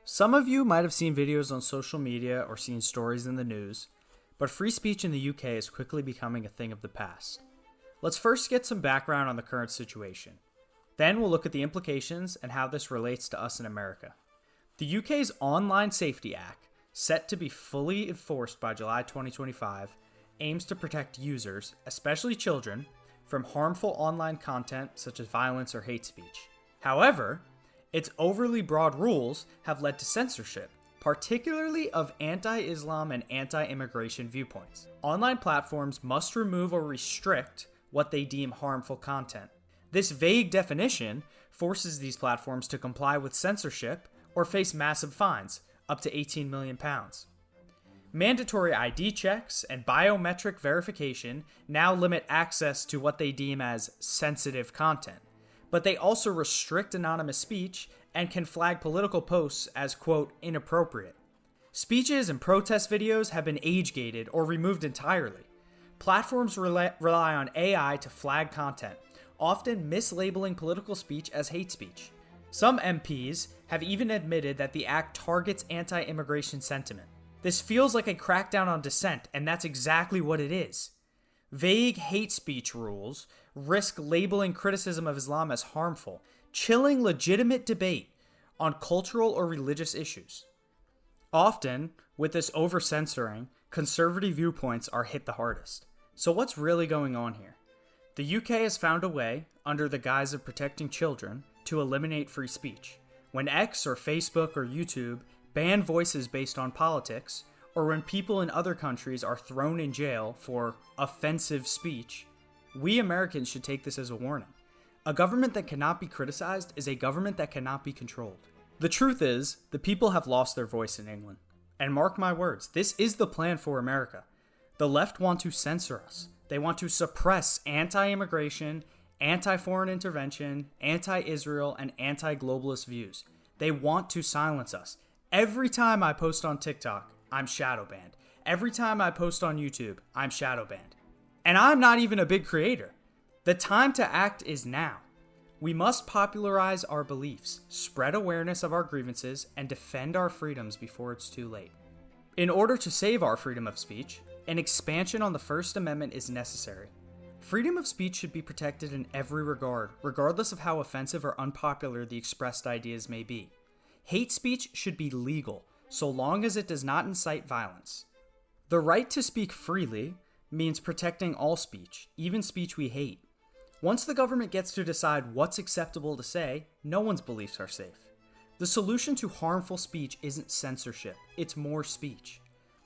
Some of you might have seen videos on social media or seen stories in the news, but free speech in the UK is quickly becoming a thing of the past. Let's first get some background on the current situation. Then we'll look at the implications and how this relates to us in America. The UK's Online Safety Act, set to be fully enforced by July 2025, aims to protect users, especially children, from harmful online content such as violence or hate speech. However, its overly broad rules have led to censorship, particularly of anti-Islam and anti-immigration viewpoints. Online platforms must remove or restrict what they deem harmful content. This vague definition forces these platforms to comply with censorship or face massive fines, up to £18 million. Mandatory ID checks and biometric verification now limit access to what they deem as sensitive content, but they also restrict anonymous speech and can flag political posts as, quote, inappropriate. Speeches and protest videos have been age-gated or removed entirely. Platforms rely on AI to flag content, often mislabeling political speech as hate speech. Some MPs have even admitted that the act targets anti-immigration sentiment. This feels like a crackdown on dissent, and that's exactly what it is. Vague hate speech rules risk labeling criticism of Islam as harmful, chilling legitimate debate on cultural or religious issues. Often, with this over-censoring, conservative viewpoints are hit the hardest. So what's really going on here? The UK has found a way, under the guise of protecting children, to eliminate free speech. When X or Facebook or YouTube ban voices based on politics, or when people in other countries are thrown in jail for offensive speech, we Americans should take this as a warning. A government that cannot be criticized is a government that cannot be controlled. The truth is, the people have lost their voice in England. And mark my words, this is the plan for America. The left want to censor us. They want to suppress anti-immigration, anti-foreign intervention, anti-Israel, and anti-globalist views. They want to silence us. Every time I post on TikTok, I'm shadow banned. Every time I post on YouTube, I'm shadow banned. And I'm not even a big creator. The time to act is now. We must popularize our beliefs, spread awareness of our grievances, and defend our freedoms before it's too late. In order to save our freedom of speech, an expansion on the First Amendment is necessary. Freedom of speech should be protected in every regard, regardless of how offensive or unpopular the expressed ideas may be. Hate speech should be legal, so long as it does not incite violence. The right to speak freely means protecting all speech, even speech we hate. Once the government gets to decide what's acceptable to say, no one's beliefs are safe. The solution to harmful speech isn't censorship, it's more speech.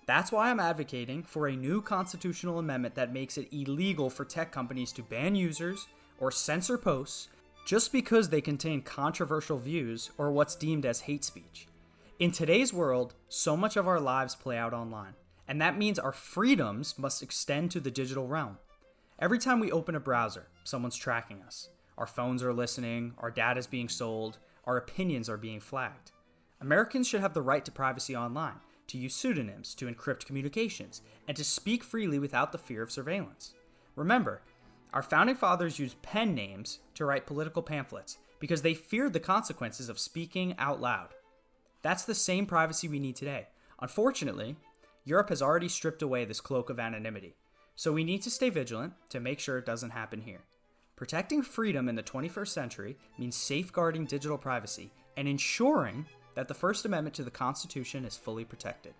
That's why I'm advocating for a new constitutional amendment that makes it illegal for tech companies to ban users or censor posts just because they contain controversial views or what's deemed as hate speech. In today's world, so much of our lives play out online, and that means our freedoms must extend to the digital realm. Every time we open a browser, someone's tracking us. Our phones are listening, our data is being sold, our opinions are being flagged. Americans should have the right to privacy online, to use pseudonyms, to encrypt communications, and to speak freely without the fear of surveillance. Remember, our founding fathers used pen names to write political pamphlets because they feared the consequences of speaking out loud. That's the same privacy we need today. Unfortunately, Europe has already stripped away this cloak of anonymity, so we need to stay vigilant to make sure it doesn't happen here. Protecting freedom in the 21st century means safeguarding digital privacy and ensuring that the First Amendment to the Constitution is fully protected.